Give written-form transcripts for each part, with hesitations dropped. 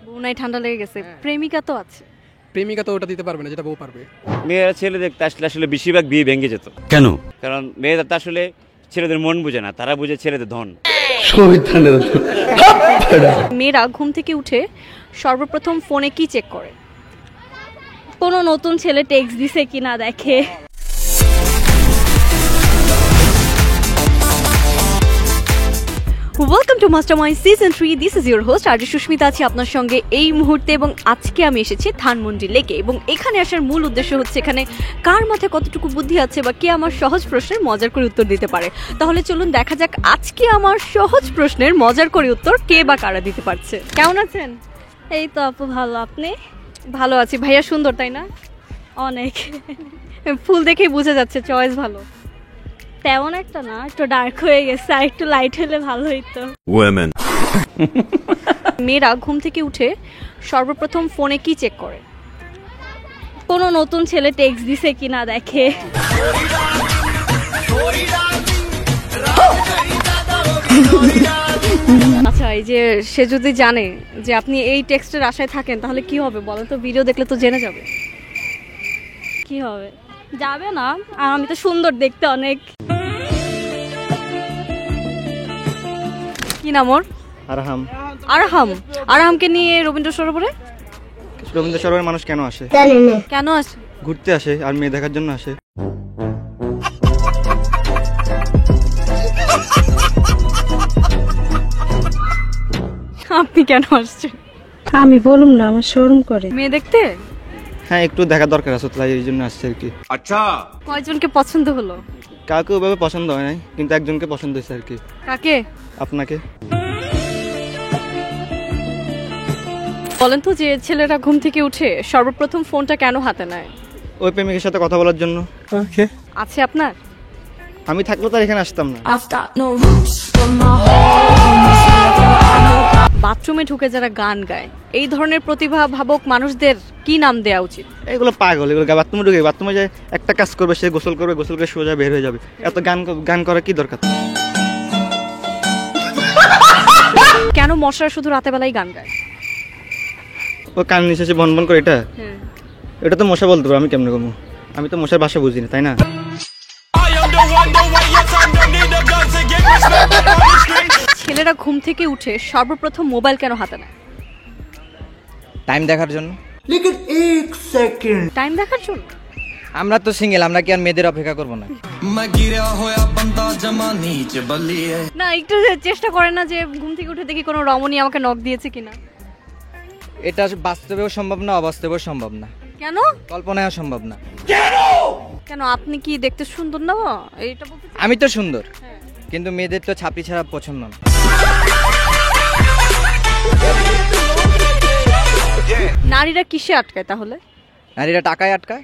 বউ নাই ঠান্ডা লেগে গেছে, প্রেমিকা তো আছে। প্রেমিকা তো ওটা দিতে পারবে না যেটা বউ পারবে। মেয়েরা ছেলে দেখতে আসলে আসলে বেশিরভাগ বিয়ে ভেঙে যেত। কেন? কারণ মেয়েরা তো আসলে ছেলেদের মন বুঝে না, তারা বুঝে ছেলেদের ধন। মেয়েরা ঘুম থেকে উঠে সর্বপ্রথম ফোনে কি চেক করে? কোনো নতুন ছেলে টেক্সট দিছে কিনা দেখে। Welcome to Mastermind season 3। This is your host RJ Susmita, আছি আপনার সঙ্গে এই মুহূর্তে। এবং আজকে আমি এসেছি ধানমন্ডি লেকে, এবং এখানে আসার মূল উদ্দেশ্য হচ্ছে এখানে কার মাথায় কতটুকু বুদ্ধি আছে বা কে আমার সহজ প্রশ্নের মজার করে উত্তর দিতে পারে। তাহলে চলুন দেখা যাক আজকে আমার সহজ প্রশ্নের মজার করে উত্তর কে বা কারা দিতে পারছে। কেমন আছেন? এই তো আপু ভালো, আপনি? ভালো আছি। ভাইয়া সুন্দর তাই না? অনেক। ফুল দেখেই বোঝা যাচ্ছে চয়েস ভালো। তেমন একটা না, একটু ডার্ক হয়ে গেছে, আর একটু লাইট হলে ভালো হইতো। ওয়েমেন। মেয়েরা ঘুম থেকে উঠে সর্বপ্রথম ফোনে কি চেক করে? কোনো নতুন ছেলে টেক্সট দিছে কিনা দেখে। আচ্ছা, এই যে সে যদি জানে যে আপনি এই টেক্সটের আশায় থাকেন তাহলে কি হবে বলেন তো? ভিডিও দেখলে তো জেনে যাবে। কি হবে? যাবে না। আর আমি তো সুন্দর দেখতে অনেক। কি নাম ওর? আরহাম। আরহাম। আরহামকে নিয়ে রবীন্দ্র সরোবরে রবীন্দ্র সরোবরে মানুষ কেন আসে? কেন আসে? ঘুরতে আসে আর মেয়ে দেখার জন্য আসে। আপনি কেন আসছেন? আমি বলুম না, আমার শোরুম করে। মেয়ে দেখতে? হ্যাঁ, একটু দেখার দরকার আছে, তাই এই জন্য আসছে আর কি। আচ্ছা, কয়জনকে পছন্দ হলো? কাউকে ওভাবে পছন্দ হয় নাই, কিন্তু একজনকে পছন্দ হয়েছে আর কি। কাকে? আপনাকে। বলেন তো, যে ছেলেরা ঘুম থেকে উঠে সর্বপ্রথম ফোনটা কেন হাতে নেয়? ওই প্রেমিকের সাথে কথা বলার জন্য। আছে আপনার? আমি থাকলে তার এখানে আসতাম না। বাথরুমে ঢুকে যারা গান গায়, এই ধরনের প্রতিভা ভাবক মানুষদের কি নাম দেওয়া উচিত? এগুলো পাগল, এগুলো বাথরুমে ঢুকে বাথরুমে যায় একটা কাজ করবে, সে গোসল করবে, গোসল করে সোজা বের হয়ে যাবে। এত গান করার কি দরকার? কেন মশারা শুধু রাতে বেলায় গান গায়? ও কান নিচে বন বন করে, এটা তো মশা বলতে পারবো, আমি কেমনে কমু? আমি তো মশার ভাষা বুঝি না, তাই না? ছেলেরা ঘুম থেকে উঠে সর্বপ্রথম মোবাইল কেন হাতে নেয়? টাইম দেখার জন্য। টাইম দেখার জন্য? আমরা তো সিঙ্গেল, আমরা কি আর মেয়েদের অপেক্ষা করবো না? না, একটু চেষ্টা করেন না যে ঘুম থেকে উঠে দেখি কোনো রমণী আমাকে নক দিয়েছে কিনা। এটা বাস্তবেও সম্ভব না, অবাস্তবেও সম্ভব না, কেন? কল্পনায়ও সম্ভব না। কেন, আপনি কি দেখতে সুন্দর না? এইটা বলতে চাই। আমি তো সুন্দর, কিন্তু মেয়েদের তো ছাপড়ি ছাড়া পছন্দ না। নারীরা কিসে আটকায় তাহলে? নারীরা টাকায় আটকায়।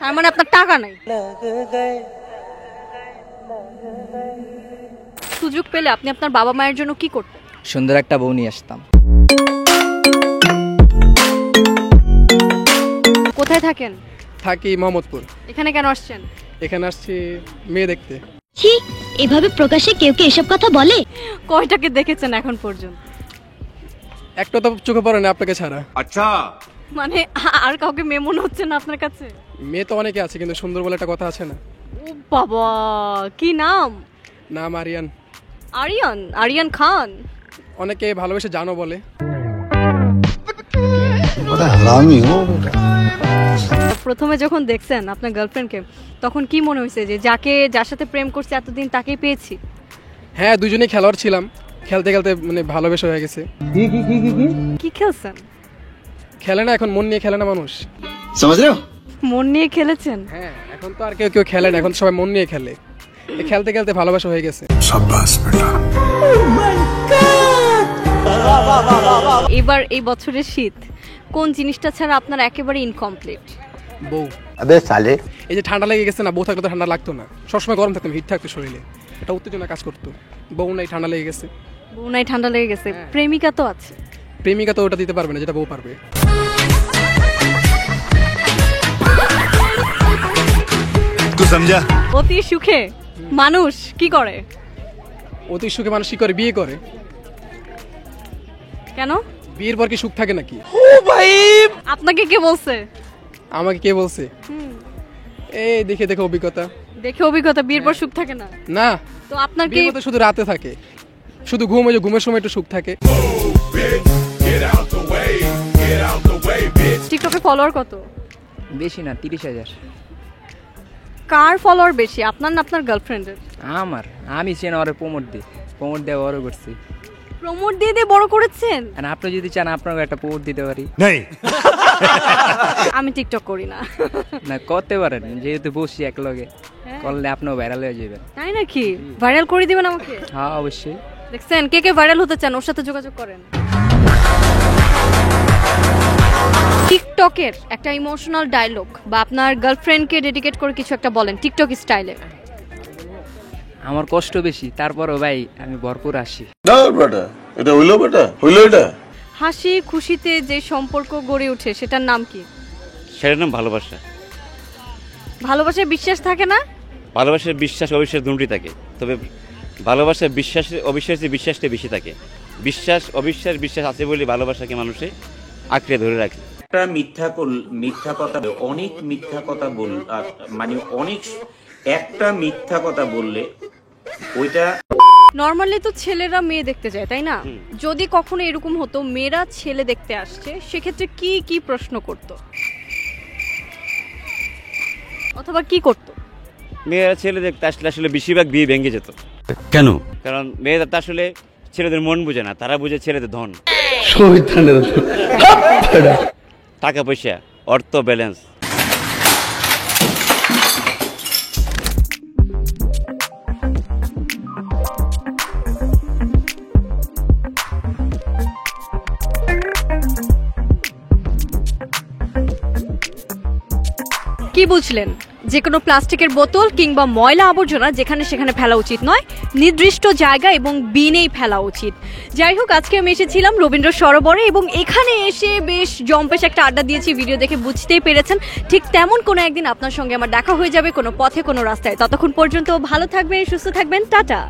তার মানে আপনার টাকা নাই। সুযোগ পেলে আপনি আপনার বাবা মায়ের জন্য কি করতেন? সুন্দর একটা বউ নিয়ে আসতাম। কোথায় থাকেন? থাকি মোহাম্মদপুর। এখানে কেন আসছেন? এখানে আসছি মেয়ে দেখতে। ছি, এভাবে প্রকাশ্যে কেউ কে এসব কথা বলে? কয়টাকে দেখেছেন এখন পর্যন্ত? একটা তো চোখে পড়ে না আপনাকে ছাড়া। আচ্ছা, মানে আর কাউকে মেয়ে মনে হচ্ছে না আপনার কাছে? মেয়ে তো অনেকে আছে, কিন্তু সুন্দর বলে একটা কথা আছে না? ও বাবা, কি নাম? নাম আরিয়ান। আরিয়ান? আরিয়ান খান? অনেকে ভালোবেসে জানো বলে। প্রথমে যখন দেখছেন আপনার গার্লফ্রেন্ডকে, তখন কি মনে হয়েছে যে যার সাথে প্রেম করছে এতদিন তাকেই পেয়েছি? হ্যাঁ, দুজনেই খেলোয়াড় ছিলাম, খেলতে খেলতে মানে ভালোবেসে হয়ে গেছে। কি খেলছেন? খেলে না এখন, মন নিয়ে খেলে না মানুষ। মন নিয়ে খেলেছেন? হ্যাঁ, এখন তো আর কেউ খেলে না, এখন সবাই মন নিয়ে খেলে। খেলতে খেলতে ভালোবাসা হয়ে গেছে। এবার এই বছরের শীত কোন জিনিসটা ছাড়া আপনার একেবারে ইনকমপ্লিট? বউ। এই যে ঠান্ডা লেগে গেছে না, বউ থাকলে তো ঠান্ডা লাগতো না, সবসময় গরম থাকতাম, হিট থাকতো শরীরে, এটা উত্তেজনা কাজ করতো। বউ নাই, ঠান্ডা লেগে গেছে। বউ নাই, ঠান্ডা লেগে গেছে, প্রেমিকা তো আছে। প্রেমিকা তো ওটা দিতে পারবে না যেটা বউ পারবে। অতি সুখে মানুষ কি করে? অতি সুখে মানুষ কি করে? বিয়ে করে। কেন? বিয়ের পর কি সুখ থাকে নাকি? আপনাকে কে বলছে? আমাকে কে বলছে? এই দেখে দেখে অভিজ্ঞতা। দেখে অভিজ্ঞতা, বিয়ের পর সুখ থাকে না? না, তো আপনার কি বিয়ের পর তো শুধু রাতে থাকে, শুধু ঘুম, ওই যে ঘুমের সময় একটু সুখ থাকে। টিকটকে ফলোয়ার কত? বেশি না, 30,000। কার ফলোয়ার বেশি, আপনার না আপনার গার্লফ্রেন্ডের? আমি চেন ওরে প্রমোট দিয়ে বড় করছি। প্রমোট দিয়ে দিয়ে বড় করেছেন? আর আপনি যদি চান আপনাকে একটা প্রমোট দিতে পারি। আমি টিকটক করি না। না, করতে পারেন, যেহেতু বসি এক লগে, হ্যাঁ। করলে আপনিও ভাইরাল হয়ে যাবেন। তাই নাকি? ভাইরাল করে দিবেন আমাকে? হ্যাঁ, অবশ্যই। দেখছেন, কে কে ভাইরাল হতে চান ওর সাথে যোগাযোগ করেন। টিকটকের একটা ইমোশনাল ডায়লগ বা আপনার গার্লফ্রেন্ডকে ডেডিকেট করে কিছু একটা বলেন টিকটক স্টাইলে। আমার কষ্ট বেশি, তারপরও ভাই আমি ভরপুর আসি। হাসি খুশিতে যে সম্পর্ক গড়ে ওঠে সেটার নাম কি? সেটার নাম ভালোবাসা। ভালোবাসায় বিশ্বাস থাকে না? ভালোবাসার বিশ্বাস অবিশ্বাস দুটোই থাকে, তবে ভালোবাসার অবিশ্বাসের বিশ্বাসটা বেশি থাকে। বিশ্বাস আছে বলে ভালোবাসাকে মানুষে আঁকড়ে ধরে রাখে। একটা মিথ্যা কথা, অনেক মিথ্যা কথা মানে একটা মিথ্যা কথা বললে ওইটা। নর্মালি তো ছেলেরা মেয়ে দেখতে যায়, তাই না? যদি কখনো এরকম হতো মেয়েরা ছেলে দেখতে আসছে, সেক্ষেত্রে কি কি প্রশ্ন করতো অথবা কি করতো? মেয়েরা ছেলে দেখতে আসলে বেশিরভাগ বিয়ে ভেঙে যেত। কেন? কারণ মেয়েরা তো আসলে ছেলেদের মন বুঝে না, তারা বুঝে ছেলেদের ধন, টাকা পয়সা, অর্থ, ব্যালেন্স। কি বুঝলেন? যে কোনো প্লাস্টিকের বোতল কিংবা ময়লা আবর্জনা যেখানে সেখানে ফেলা উচিত নয়, নির্দিষ্ট জায়গা এবং বিনেই ফেলা উচিত। যাই হোক, আজকে আমি এসেছিলাম রবীন্দ্র সরোবরে এবং এখানে এসে বেশ জম্পেশ একটা আড্ডা দিয়েছি। ভিডিও দেখে বুঝতেই পেরেছেন, ঠিক তেমন কোনো একদিন আপনার সঙ্গে আমার দেখা হয়ে যাবে কোনো পথে কোনো রাস্তায়। ততক্ষণ পর্যন্ত ভালো থাকবেন, সুস্থ থাকবেন, টাটা।